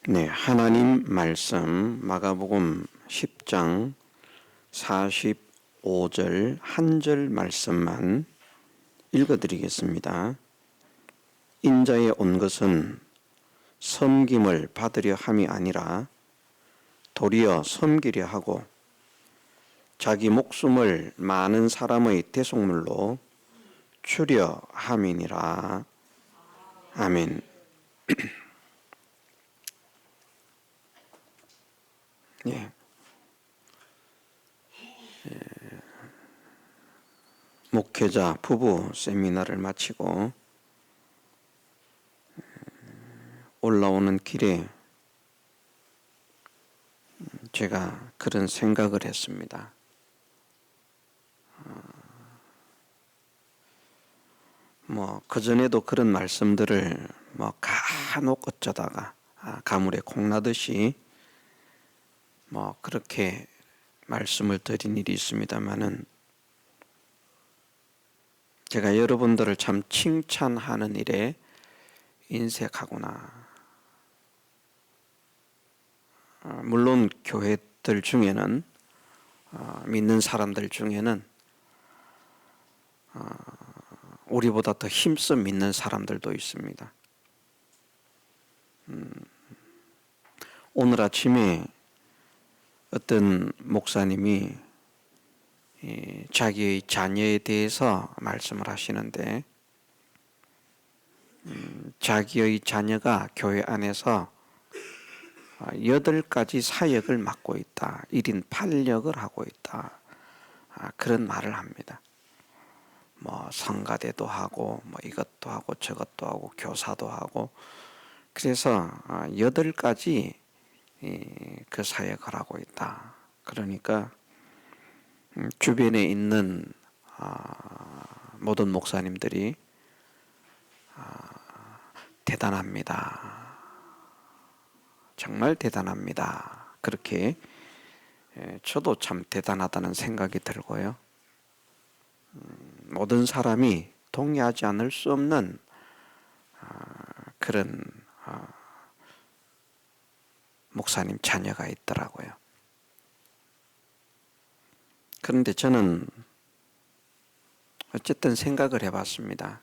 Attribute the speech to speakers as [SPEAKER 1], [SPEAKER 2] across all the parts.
[SPEAKER 1] 네, 하나님 말씀 마가복음 10장 45절 한 절 말씀만 읽어드리겠습니다. 인자에 온 것은 섬김을 받으려 함이 아니라 도리어 섬기려 하고 자기 목숨을 많은 사람의 대속물로 주려 함이니라. 아멘. 예. 목회자 부부 세미나를 마치고 올라오는 길에 제가 그런 생각을 했습니다. 그전에도 그런 말씀들을 간혹 어쩌다가 가물에 콩나듯이 그렇게 말씀을 드린 일이 있습니다만은 제가 여러분들을 참 칭찬하는 일에 인색하구나. 물론 교회들 중에는 믿는 사람들 중에는 우리보다 더 힘써 믿는 사람들도 있습니다. 오늘 아침에 어떤 목사님이 자기의 자녀에 대해서 말씀을 하시는데 자기의 자녀가 교회 안에서 8가지 사역을 맡고 있다. 1인 8역을 하고 있다. 그런 말을 합니다. 성가대도 하고 이것도 하고 저것도 하고 교사도 하고 그래서 8가지 그 사역을 하고 있다. 그러니까 주변에 있는 모든 목사님들이 대단합니다. 정말 대단합니다. 그렇게 저도 참 대단하다는 생각이 들고요. 모든 사람이 동의하지 않을 수 없는 그런 목사님 자녀가 있더라고요. 그런데 저는 어쨌든 생각을 해봤습니다.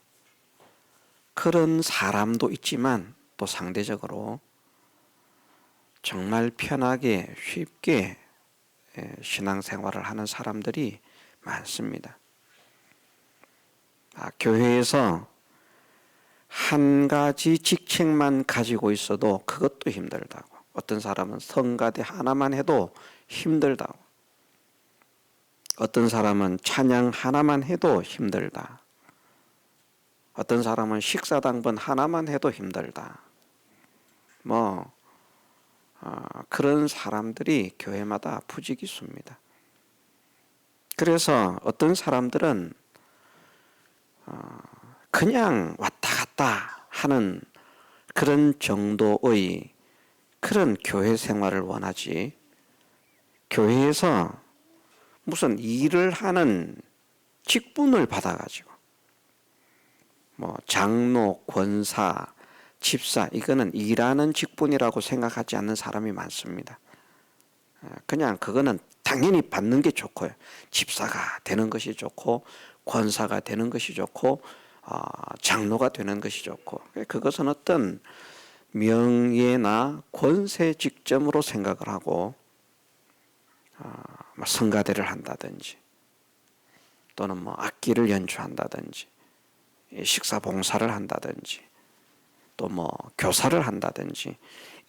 [SPEAKER 1] 그런 사람도 있지만 또 상대적으로 정말 편하게 쉽게 신앙생활을 하는 사람들이 많습니다. 교회에서 한 가지 직책만 가지고 있어도 그것도 힘들다고. 어떤 사람은 성가대 하나만 해도 힘들다고. 어떤 사람은 찬양 하나만 해도 힘들다. 어떤 사람은 식사당번 하나만 해도 힘들다. 그런 사람들이 교회마다 부지기수입니다. 그래서 어떤 사람들은 그냥 왔다 갔다 하는 그런 정도의 그런 교회 생활을 원하지, 교회에서 무슨 일을 하는 직분을 받아가지고 장로, 권사, 집사, 이거는 일하는 직분이라고 생각하지 않는 사람이 많습니다. 그냥 그거는 당연히 받는 게 좋고요. 집사가 되는 것이 좋고 권사가 되는 것이 좋고 장로가 되는 것이 좋고, 그것은 어떤 명예나 권세 직점으로 생각을 하고 성가대를 한다든지 또는 악기를 연주한다든지 식사 봉사를 한다든지 또 교사를 한다든지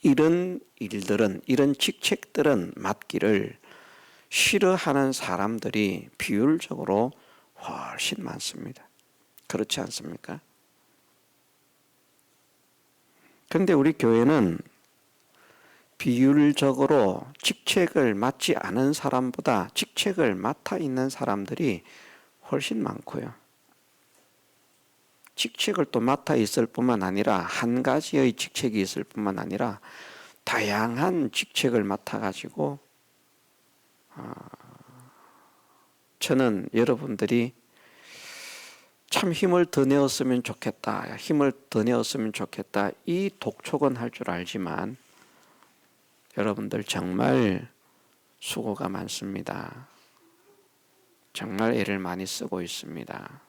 [SPEAKER 1] 이런 일들은, 이런 직책들은 맡기를 싫어하는 사람들이 비율적으로 훨씬 많습니다. 그렇지 않습니까? 그런데 우리 교회는 비율적으로 직책을 맡지 않은 사람보다 직책을 맡아 있는 사람들이 훨씬 많고요. 직책을 또 맡아 있을 뿐만 아니라 한 가지의 직책이 있을 뿐만 아니라 다양한 직책을 맡아가지고 저는 여러분들이 참 힘을 더 내었으면 좋겠다, 힘을 더 내었으면 좋겠다, 이 독촉은 할 줄 알지만 여러분들 정말 수고가 많습니다. 정말 애를 많이 쓰고 있습니다.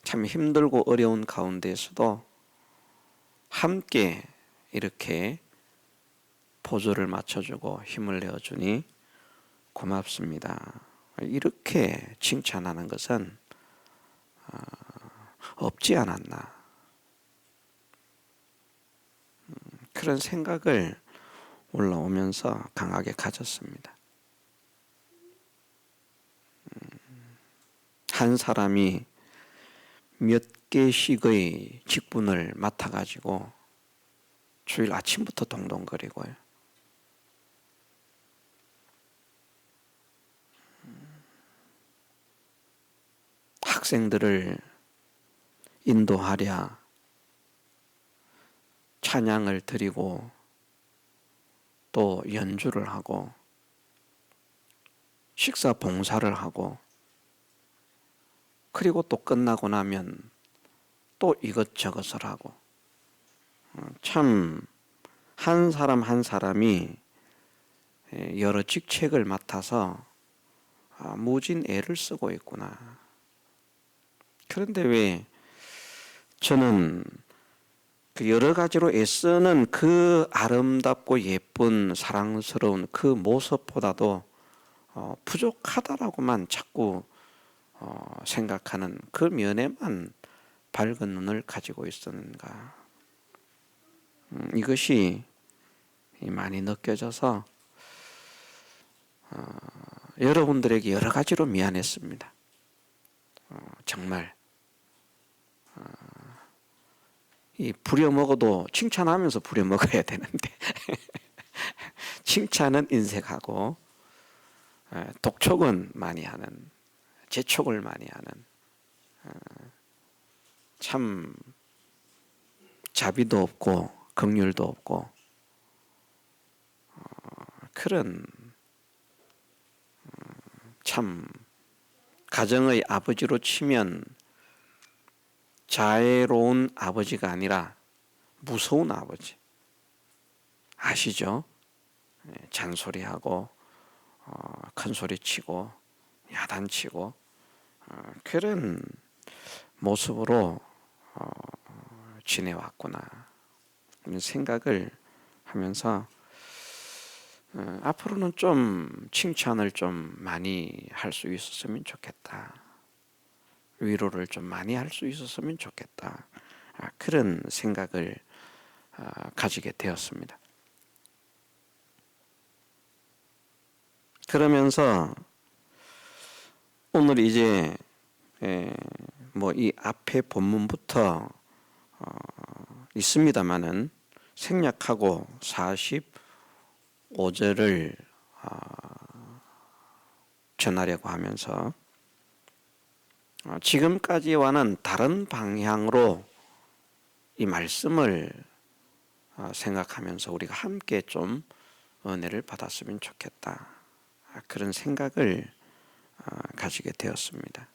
[SPEAKER 1] 참 힘들고 어려운 가운데에서도 함께 이렇게 포즈를 맞춰주고 힘을 내어주니 고맙습니다. 이렇게 칭찬하는 것은 없지 않았나, 그런 생각을 올라오면서 강하게 가졌습니다. 한 사람이 몇 개씩의 직분을 맡아가지고 주일 아침부터 동동거리고요. 학생들을 인도하랴, 찬양을 드리고 또 연주를 하고 식사 봉사를 하고 그리고 또 끝나고 나면 또 이것저것을 하고, 참 한 사람 한 사람이 여러 직책을 맡아서 무진 애를 쓰고 있구나. 그런데 왜 저는 그 여러 가지로 애쓰는 그 아름답고 예쁜 사랑스러운 그 모습보다도 부족하다라고만 자꾸 생각하는 그 면에만 밝은 눈을 가지고 있었는가. 이것이 많이 느껴져서 여러분들에게 여러 가지로 미안했습니다. 정말 이 부려먹어도 칭찬하면서 부려먹어야 되는데 칭찬은 인색하고 독촉은 많이 하는, 재촉을 많이 하는, 참 자비도 없고 긍휼도 없고 그런 참 가정의 아버지로 치면 자애로운 아버지가 아니라 무서운 아버지 아시죠? 잔소리하고 큰소리치고 야단치고 그런 모습으로 지내왔구나 이런 생각을 하면서 앞으로는 좀 칭찬을 좀 많이 할 수 있었으면 좋겠다. 위로를 좀 많이 할 수 있었으면 좋겠다. 그런 생각을 가지게 되었습니다. 그러면서 오늘 이제 뭐 이 앞에 본문부터 있습니다마는 생략하고 45절을 전하려고 하면서 지금까지와는 다른 방향으로 이 말씀을 생각하면서 우리가 함께 좀 은혜를 받았으면 좋겠다. 그런 생각을 가지게 되었습니다.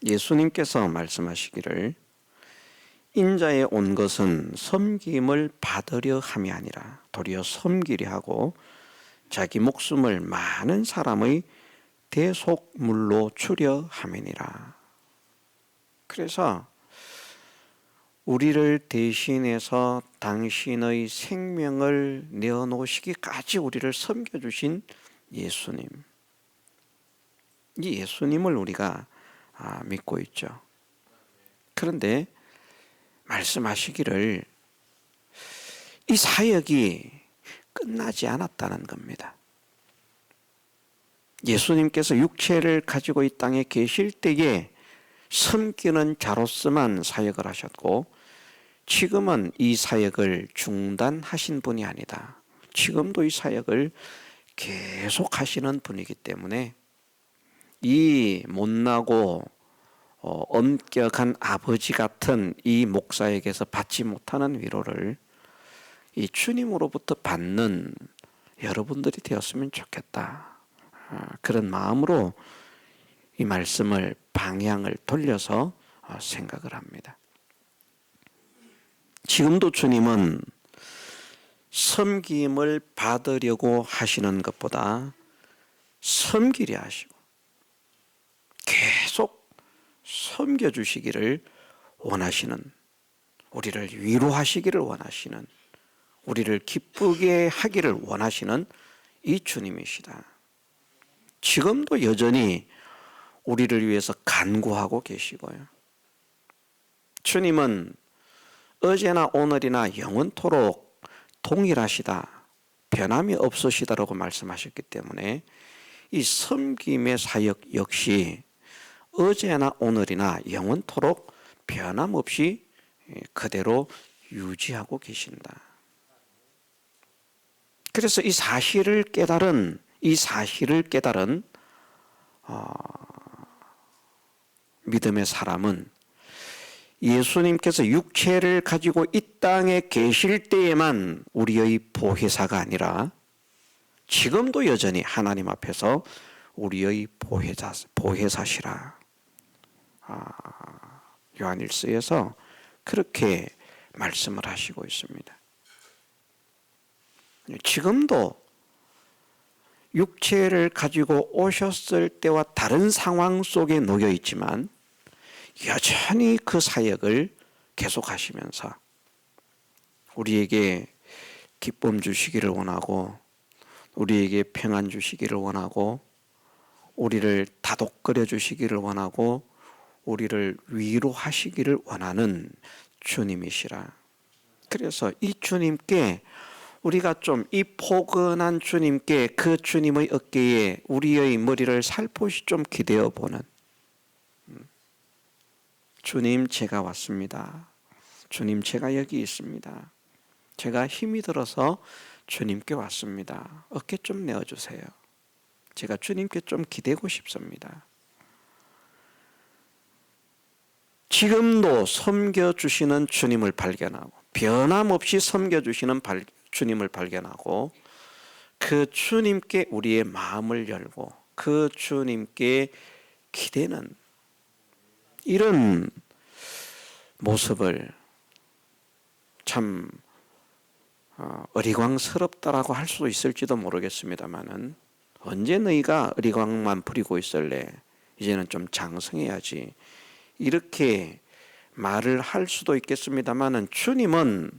[SPEAKER 1] 예수님께서 말씀하시기를 인자에 온 것은 섬김을 받으려 함이 아니라 도리어 섬기려 하고 자기 목숨을 많은 사람의 대속물로 주려 함이니라. 그래서 우리를 대신해서 당신의 생명을 내어놓으시기까지 우리를 섬겨주신 예수님, 이 예수님을 우리가 믿고 있죠. 그런데 말씀하시기를 이 사역이 끝나지 않았다는 겁니다. 예수님께서 육체를 가지고 이 땅에 계실 때에 섬기는 자로서만 사역을 하셨고 지금은 이 사역을 중단하신 분이 아니다. 지금도 이 사역을 계속 하시는 분이기 때문에 이 못나고 엄격한 아버지 같은 이 목사에게서 받지 못하는 위로를 이 주님으로부터 받는 여러분들이 되었으면 좋겠다. 그런 마음으로 이 말씀을 방향을 돌려서 생각을 합니다. 지금도 주님은 섬김을 받으려고 하시는 것보다 섬기려 하시고 계속 섬겨주시기를 원하시는, 우리를 위로하시기를 원하시는, 우리를 기쁘게 하기를 원하시는 이 주님이시다. 지금도 여전히 우리를 위해서 간구하고 계시고요. 주님은 어제나 오늘이나 영원토록 동일하시다, 변함이 없으시다라고 말씀하셨기 때문에 이 섬김의 사역 역시 어제나 오늘이나 영원토록 변함없이 그대로 유지하고 계신다. 그래서 이 사실을 깨달은 믿음의 사람은 예수님께서 육체를 가지고 이 땅에 계실 때에만 우리의 보혜사가 아니라 지금도 여전히 하나님 앞에서 우리의 보혜사시라. 요한일서에서 그렇게 말씀을 하시고 있습니다. 지금도 육체를 가지고 오셨을 때와 다른 상황 속에 놓여 있지만 여전히 그 사역을 계속하시면서 우리에게 기쁨 주시기를 원하고, 우리에게 평안 주시기를 원하고, 우리를 다독거려 주시기를 원하고, 우리를 위로하시기를 원하는 주님이시라. 그래서 이 주님께 우리가 좀 이 포근한 주님께, 그 주님의 어깨에 우리의 머리를 살포시 좀 기대어 보는, 주님 제가 왔습니다. 주님 제가 여기 있습니다. 제가 힘이 들어서 주님께 왔습니다. 어깨 좀 내어주세요. 제가 주님께 좀 기대고 싶습니다. 지금도 섬겨주시는 주님을 발견하고, 변함없이 섬겨주시는 주님을 발견하고, 그 주님께 우리의 마음을 열고 그 주님께 기대는 이런 모습을 참 어리광스럽다라고 할 수도 있을지도 모르겠습니다만은, 언제 너희가 어리광만 부리고 있을래? 이제는 좀 장성해야지. 이렇게 말을 할 수도 있겠습니다만은, 주님은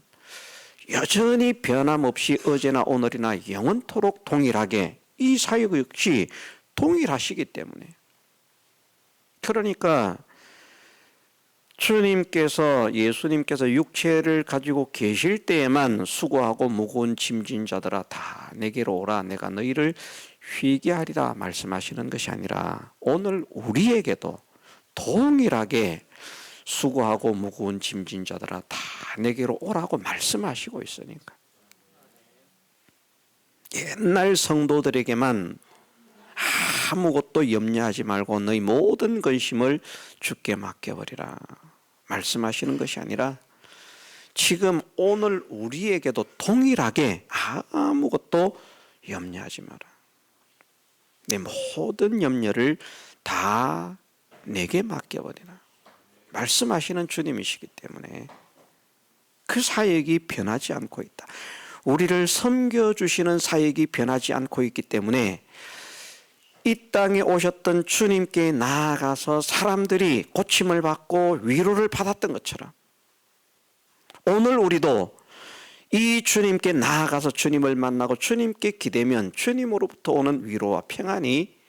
[SPEAKER 1] 여전히 변함없이 어제나 오늘이나 영원토록 동일하게 이 사역 역시 동일하시기 때문에, 그러니까 예수님께서 육체를 가지고 계실 때에만 수고하고 무거운 짐진 자들아 다 내게로 오라, 내가 너희를 쉬게 하리라 말씀하시는 것이 아니라, 오늘 우리에게도 동일하게 수고하고 무거운 짐진 자들아 다 내게로 오라고 말씀하시고 있으니까, 옛날 성도들에게만 아무것도 염려하지 말고 너희 모든 근심을 주께 맡겨버리라 말씀하시는 것이 아니라, 지금 오늘 우리에게도 동일하게 아무것도 염려하지 마라, 내 모든 염려를 다 내게 맡겨버리라 말씀하시는 주님이시기 때문에 그 사역이 변하지 않고 있다. 우리를 섬겨주시는 사역이 변하지 않고 있기 때문에 이 땅에 오셨던 주님께 나아가서 사람들이 고침을 받고 위로를 받았던 것처럼, 오늘 우리도 이 주님께 나아가서 주님을 만나고 주님께 기대면 주님으로부터 오는 위로와 평안이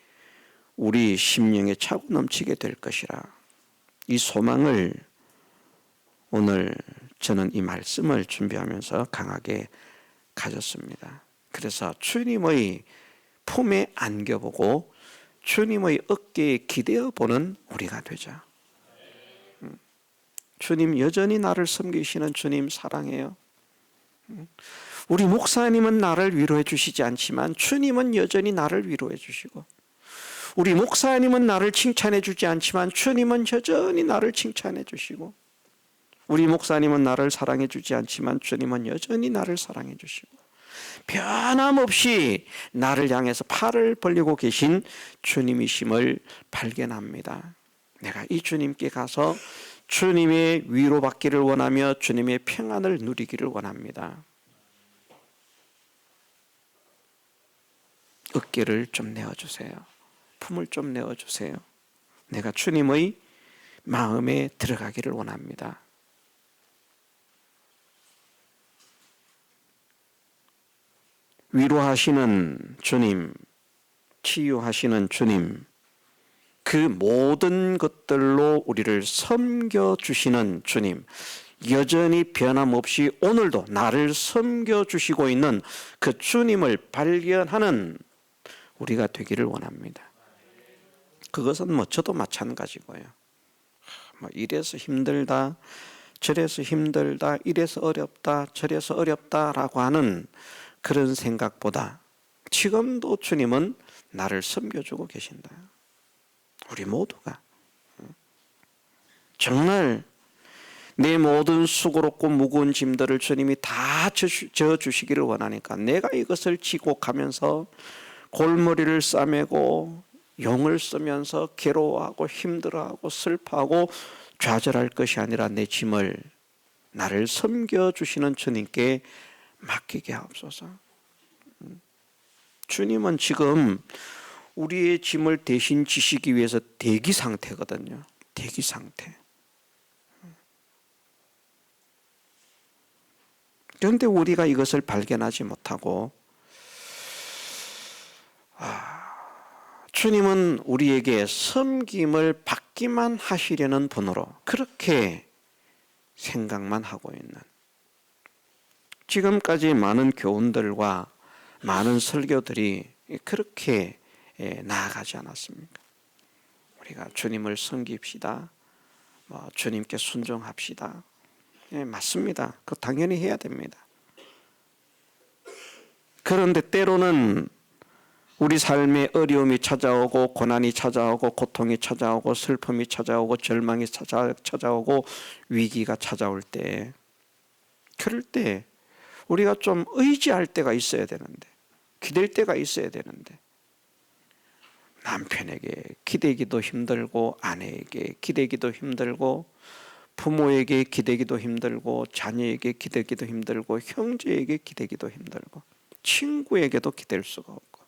[SPEAKER 1] 우리 심령에 차고 넘치게 될 것이라, 이 소망을 오늘 저는 이 말씀을 준비하면서 강하게 가졌습니다. 그래서 주님의 품에 안겨보고 주님의 어깨에 기대어보는 우리가 되자. 주님 여전히 나를 섬기시는 주님 사랑해요. 우리 목사님은 나를 위로해 주시지 않지만 주님은 여전히 나를 위로해 주시고, 우리 목사님은 나를 칭찬해 주지 않지만 주님은 여전히 나를 칭찬해 주시고, 우리 목사님은 나를 사랑해 주지 않지만 주님은 여전히 나를 사랑해 주시고, 변함없이 나를 향해서 팔을 벌리고 계신 주님이심을 발견합니다. 내가 이 주님께 가서 주님의 위로받기를 원하며 주님의 평안을 누리기를 원합니다. 어깨를 좀 내어주세요. 품을 좀 내어주세요. 내가 주님의 마음에 들어가기를 원합니다. 위로하시는 주님, 치유하시는 주님, 그 모든 것들로 우리를 섬겨주시는 주님, 여전히 변함없이 오늘도 나를 섬겨주시고 있는 그 주님을 발견하는 우리가 되기를 원합니다. 그것은 저도 마찬가지고요. 이래서 힘들다, 저래서 힘들다, 이래서 어렵다, 저래서 어렵다라고 하는 그런 생각보다 지금도 주님은 나를 섬겨주고 계신다. 우리 모두가 정말 내 모든 수고롭고 무거운 짐들을 주님이 다 져주시기를 원하니까 내가 이것을 지고 가면서 골머리를 싸매고 용을 쓰면서 괴로워하고 힘들어하고 슬퍼하고 좌절할 것이 아니라 내 짐을 나를 섬겨주시는 주님께 맡기게 하옵소서. 주님은 지금 우리의 짐을 대신 지시기 위해서 대기 상태거든요. 대기 상태. 그런데 우리가 이것을 발견하지 못하고 주님은 우리에게 섬김을 받기만 하시려는 분으로 그렇게 생각만 하고 있는, 지금까지 많은 교훈들과 많은 설교들이 그렇게 나아가지 않았습니까? 우리가 주님을 섬깁시다. 주님께 순종합시다. 맞습니다. 그거 당연히 해야 됩니다. 그런데 때로는 우리 삶에 어려움이 찾아오고 고난이 찾아오고 고통이 찾아오고 슬픔이 찾아오고 절망이 찾아오고 위기가 찾아올 때, 그럴 때 우리가 좀 의지할 때가 있어야 되는데, 기댈 때가 있어야 되는데, 남편에게 기대기도 힘들고 아내에게 기대기도 힘들고 부모에게 기대기도 힘들고 자녀에게 기대기도 힘들고 형제에게 기대기도 힘들고 친구에게도 기댈 수가 없고,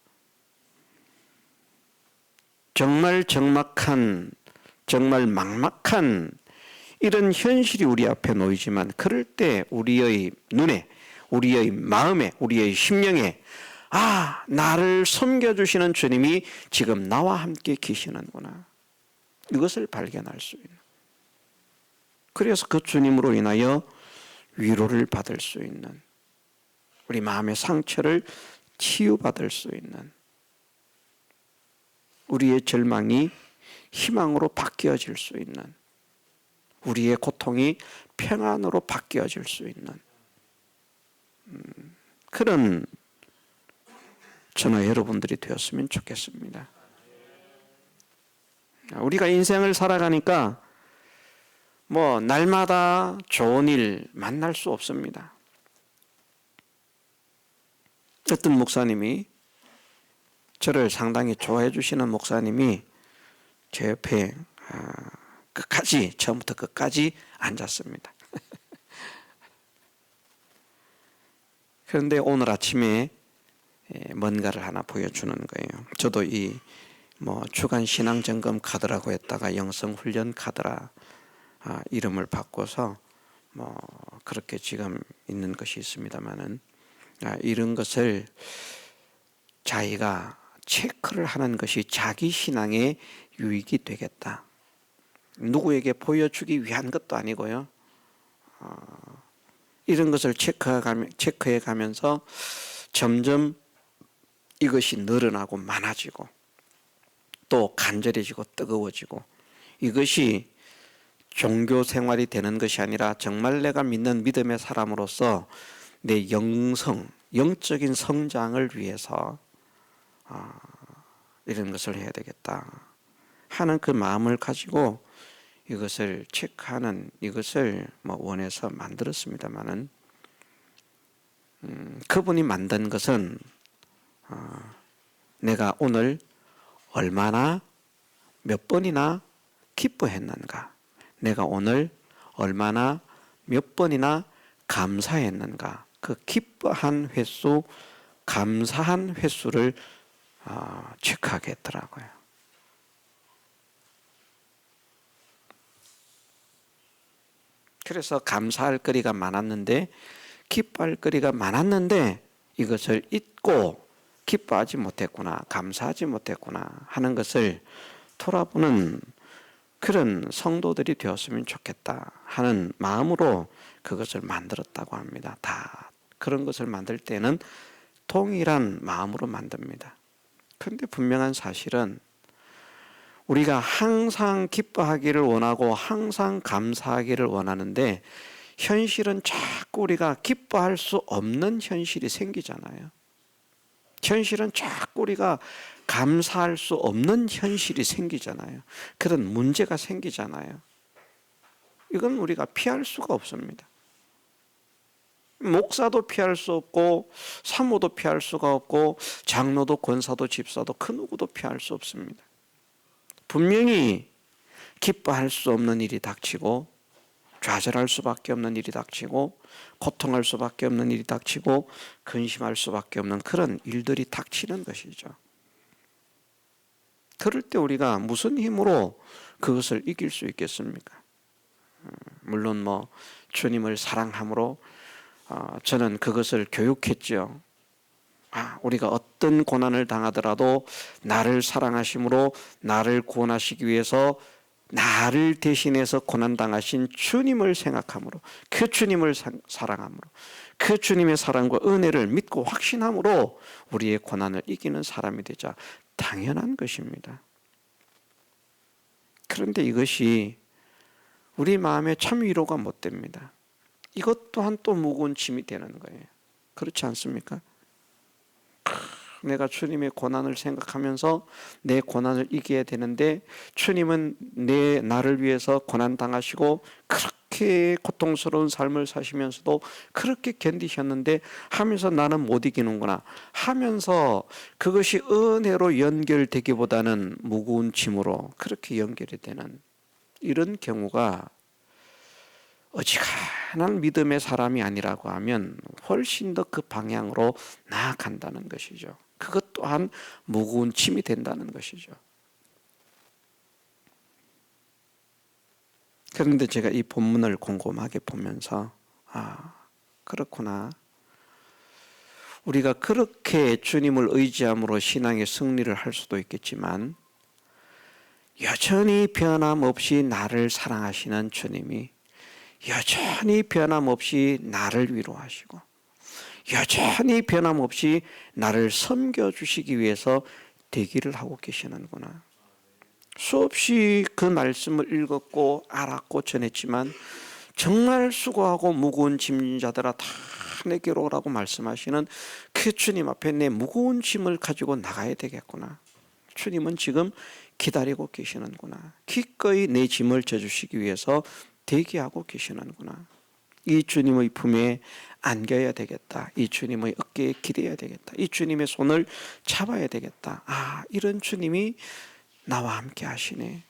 [SPEAKER 1] 정말 적막한, 정말 막막한 이런 현실이 우리 앞에 놓이지만, 그럴 때 우리의 눈에, 우리의 마음에, 우리의 심령에 나를 섬겨주시는 주님이 지금 나와 함께 계시는구나, 이것을 발견할 수 있는, 그래서 그 주님으로 인하여 위로를 받을 수 있는, 우리 마음의 상처를 치유받을 수 있는, 우리의 절망이 희망으로 바뀌어질 수 있는, 우리의 고통이 평안으로 바뀌어질 수 있는 그런 저는 여러분들이 되었으면 좋겠습니다. 우리가 인생을 살아가니까 날마다 좋은 일 만날 수 없습니다. 어떤 목사님이, 저를 상당히 좋아해 주시는 목사님이 제 옆에 끝까지, 처음부터 끝까지 앉았습니다. 그런데 오늘 아침에 뭔가를 하나 보여주는 거예요. 저도 이 주간 신앙 점검 카드라고 했다가 영성 훈련 카드라 이름을 바꿔서 그렇게 지금 있는 것이 있습니다만은, 이런 것을 자기가 체크를 하는 것이 자기 신앙의 유익이 되겠다. 누구에게 보여주기 위한 것도 아니고요. 이런 것을 체크해 가면서 점점 이것이 늘어나고 많아지고 또 간절해지고 뜨거워지고, 이것이 종교 생활이 되는 것이 아니라 정말 내가 믿는 믿음의 사람으로서 내 영적인 성장을 위해서 이런 것을 해야 되겠다 하는 그 마음을 가지고 이것을 체크하는, 이것을 원해서 만들었습니다만은, 그분이 만든 것은 내가 오늘 얼마나 몇 번이나 기뻐했는가, 내가 오늘 얼마나 몇 번이나 감사했는가, 그 기뻐한 횟수, 감사한 횟수를 체크하게 했더라고요. 그래서 감사할 거리가 많았는데, 기뻐할 거리가 많았는데 이것을 잊고 기뻐하지 못했구나, 감사하지 못했구나 하는 것을 돌아보는 그런 성도들이 되었으면 좋겠다 하는 마음으로 그것을 만들었다고 합니다. 다 그런 것을 만들 때는 동일한 마음으로 만듭니다. 그런데 분명한 사실은 우리가 항상 기뻐하기를 원하고 항상 감사하기를 원하는데, 현실은 자꾸 우리가 기뻐할 수 없는 현실이 생기잖아요. 현실은 자꾸 우리가 감사할 수 없는 현실이 생기잖아요. 그런 문제가 생기잖아요. 이건 우리가 피할 수가 없습니다. 목사도 피할 수 없고, 사모도 피할 수가 없고, 장로도 권사도 집사도 그 누구도 피할 수 없습니다. 분명히 기뻐할 수 없는 일이 닥치고, 좌절할 수밖에 없는 일이 닥치고, 고통할 수밖에 없는 일이 닥치고, 근심할 수밖에 없는 그런 일들이 닥치는 것이죠. 그럴 때 우리가 무슨 힘으로 그것을 이길 수 있겠습니까? 물론 주님을 사랑함으로 저는 그것을 교육했죠. 우리가 어떤 고난을 당하더라도 나를 사랑하심으로 나를 구원하시기 위해서 나를 대신해서 고난당하신 주님을 생각함으로, 그 주님을 사랑함으로, 그 주님의 사랑과 은혜를 믿고 확신함으로 우리의 고난을 이기는 사람이 되자. 당연한 것입니다. 그런데 이것이 우리 마음에 참 위로가 못 됩니다. 이것 또한 또 무거운 짐이 되는 거예요. 그렇지 않습니까? 내가 주님의 고난을 생각하면서 내 고난을 이겨야 되는데, 주님은 나를 위해서 고난 당하시고 그렇게 고통스러운 삶을 사시면서도 그렇게 견디셨는데 하면서 나는 못 이기는구나 하면서 그것이 은혜로 연결되기보다는 무거운 짐으로 그렇게 연결이 되는 이런 경우가 어지간한 믿음의 사람이 아니라고 하면 훨씬 더 그 방향으로 나아간다는 것이죠. 그것 또한 무거운 짐이 된다는 것이죠. 그런데 제가 이 본문을 곰곰하게 보면서 그렇구나. 우리가 그렇게 주님을 의지함으로 신앙의 승리를 할 수도 있겠지만, 여전히 변함없이 나를 사랑하시는 주님이 여전히 변함없이 나를 위로하시고 여전히 변함없이 나를 섬겨주시기 위해서 대기를 하고 계시는구나. 수없이 그 말씀을 읽었고 알았고 전했지만 정말 수고하고 무거운 짐진 자들아 다 내게로 오라고 말씀하시는 그 주님 앞에 내 무거운 짐을 가지고 나가야 되겠구나. 주님은 지금 기다리고 계시는구나. 기꺼이 내 짐을 져주시기 위해서 대기하고 계시는구나. 이 주님의 품에 안겨야 되겠다. 이 주님의 어깨에 기대야 되겠다. 이 주님의 손을 잡아야 되겠다. 이런 주님이 나와 함께 하시네.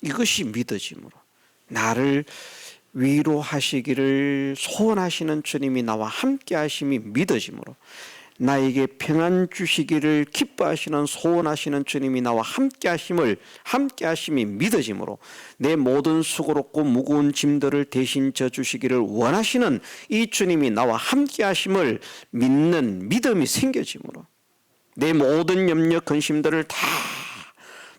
[SPEAKER 1] 이것이 믿어짐으로, 나를 위로하시기를 소원하시는 주님이 나와 함께 하심이 믿어짐으로, 나에게 평안 주시기를 기뻐하시는 소원하시는 주님이 나와 함께 하심이 믿어짐으로, 내 모든 수고롭고 무거운 짐들을 대신 져 주시기를 원하시는 이 주님이 나와 함께 하심을 믿는 믿음이 생겨짐으로, 내 모든 염려 근심들을 다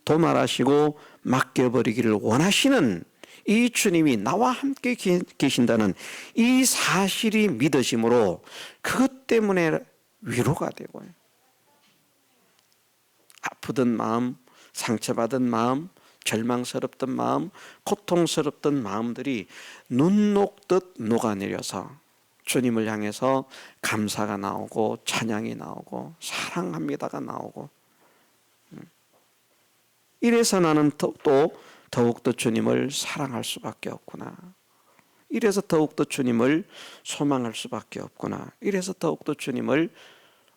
[SPEAKER 1] 도말하시고 맡겨버리기를 원하시는 이 주님이 나와 함께 계신다는 이 사실이 믿어짐으로, 그것 때문에 위로가 되고요. 아프던 마음, 상처받은 마음, 절망스럽던 마음, 고통스럽던 마음들이 눈 녹듯 녹아내려서 주님을 향해서 감사가 나오고 찬양이 나오고 사랑합니다가 나오고, 이래서 나는 더욱더 주님을 사랑할 수밖에 없구나. 이래서 더욱더 주님을 소망할 수밖에 없구나. 이래서 더욱더 주님을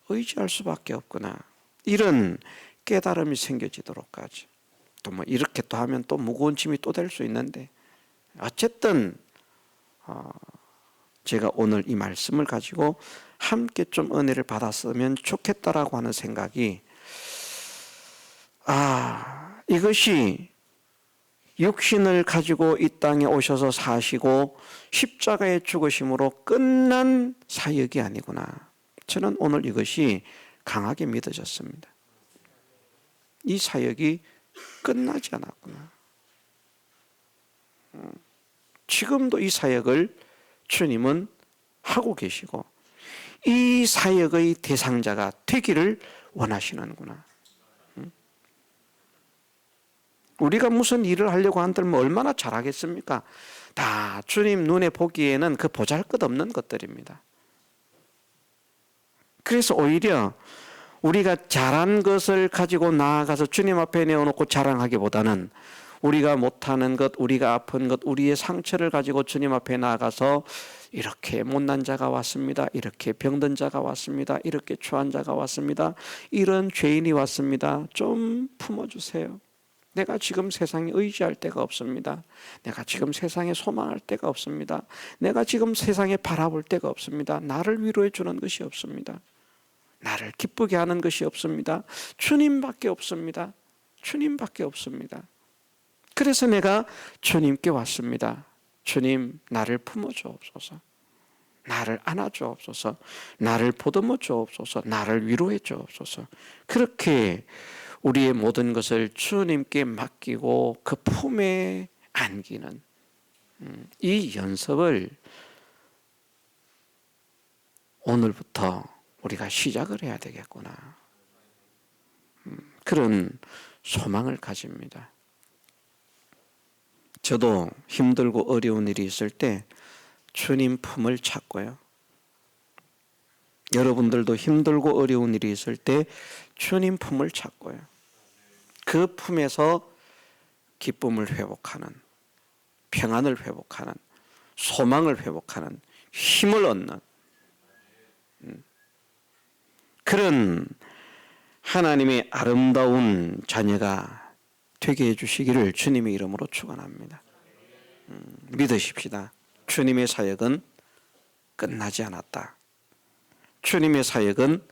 [SPEAKER 1] 의지할 수밖에 없구나. 이런 깨달음이 생겨지도록까지. 또 이렇게 또 하면 또 무거운 짐이 또 될 수 있는데, 어쨌든 제가 오늘 이 말씀을 가지고 함께 좀 은혜를 받았으면 좋겠다라고 하는 생각이, 이것이 육신을 가지고 이 땅에 오셔서 사시고 십자가의 죽으심으로 끝난 사역이 아니구나. 저는 오늘 이것이 강하게 믿어졌습니다. 이 사역이 끝나지 않았구나. 지금도 이 사역을 주님은 하고 계시고 이 사역의 대상자가 되기를 원하시는구나. 우리가 무슨 일을 하려고 한다면 얼마나 잘하겠습니까? 다 주님 눈에 보기에는 그 보잘것없는 것들입니다. 그래서 오히려 우리가 잘한 것을 가지고 나아가서 주님 앞에 내어놓고 자랑하기보다는 우리가 못하는 것, 우리가 아픈 것, 우리의 상처를 가지고 주님 앞에 나아가서 이렇게 못난 자가 왔습니다. 이렇게 병든 자가 왔습니다. 이렇게 추한 자가 왔습니다. 이런 죄인이 왔습니다. 좀 품어주세요. 내가 지금 세상에 의지할 데가 없습니다. 내가 지금 세상에 소망할 데가 없습니다. 내가 지금 세상에 바라볼 데가 없습니다. 나를 위로해 주는 것이 없습니다. 나를 기쁘게 하는 것이 없습니다. 주님밖에 없습니다. 주님밖에 없습니다. 그래서 내가 주님께 왔습니다. 주님, 나를 품어주옵소서. 나를 안아주옵소서. 나를 보듬어 주옵소서. 나를 위로해 주옵소서. 그렇게 우리의 모든 것을 주님께 맡기고 그 품에 안기는 이 연습을 오늘부터 우리가 시작을 해야 되겠구나. 그런 소망을 가집니다. 저도 힘들고 어려운 일이 있을 때 주님 품을 찾고요. 여러분들도 힘들고 어려운 일이 있을 때 주님 품을 찾고요. 그 품에서 기쁨을 회복하는, 평안을 회복하는, 소망을 회복하는, 힘을 얻는 그런 하나님의 아름다운 자녀가 되게 해주시기를 주님의 이름으로 축원합니다. 믿으십시다. 주님의 사역은 끝나지 않았다. 주님의 사역은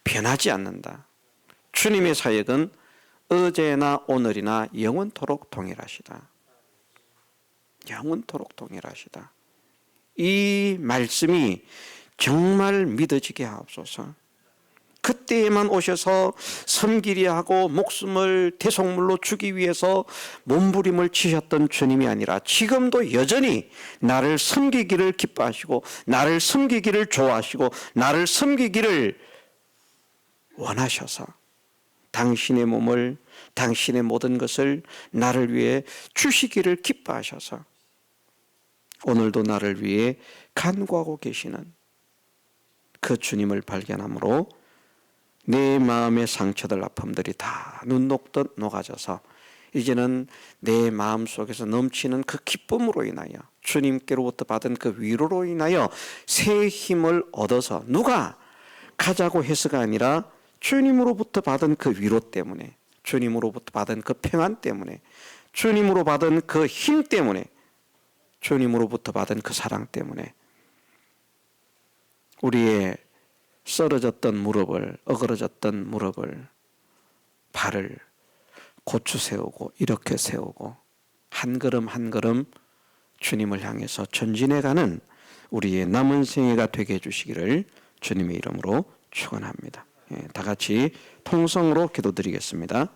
[SPEAKER 1] 변하지 않는다. 주님의 사역은 어제나 오늘이나 영원토록 동일하시다. 영원토록 동일하시다. 이 말씀이 정말 믿어지게 하옵소서. 그때에만 오셔서 섬기려 하고 목숨을 대속물로 주기 위해서 몸부림을 치셨던 주님이 아니라 지금도 여전히 나를 섬기기를 기뻐하시고 나를 섬기기를 좋아하시고 나를 섬기기를 원하셔서 당신의 몸을, 당신의 모든 것을 나를 위해 주시기를 기뻐하셔서 오늘도 나를 위해 간구하고 계시는 그 주님을 발견함으로 내 마음의 상처들, 아픔들이 다 눈 녹듯 녹아져서 이제는 내 마음속에서 넘치는 그 기쁨으로 인하여 주님께로부터 받은 그 위로로 인하여 새 힘을 얻어서 누가 가자고 해서가 아니라 주님으로부터 받은 그 위로 때문에, 주님으로부터 받은 그 평안 때문에, 주님으로 받은 그 힘 때문에, 주님으로부터 받은 그 사랑 때문에 우리의 쓰러졌던 무릎을, 어그러졌던 무릎을, 발을 고추 세우고 이렇게 세우고 한 걸음 한 걸음 주님을 향해서 전진해가는 우리의 남은 생애가 되게 해주시기를 주님의 이름으로 축원합니다. 다 같이 통성으로 기도드리겠습니다.